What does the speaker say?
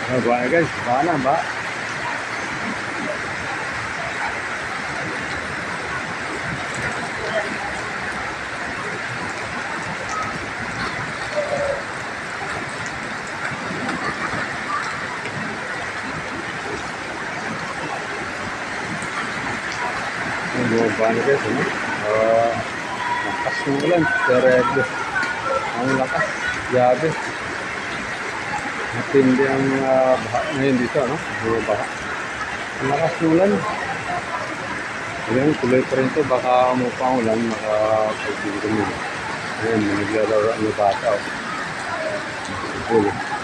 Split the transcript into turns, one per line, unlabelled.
Ba na guys, ba na ba? Ba na guys, ano? Lakas ng ulan, pero ang lakas, grabe. Matindi ang baha ngayon dito, ano? Baha. Ang lakas ng ulan. Ayan, tuloy pa rin ito. Baka umupang ulan, makapagpigil kami. Ayan, naglalaro ang bata. Oh.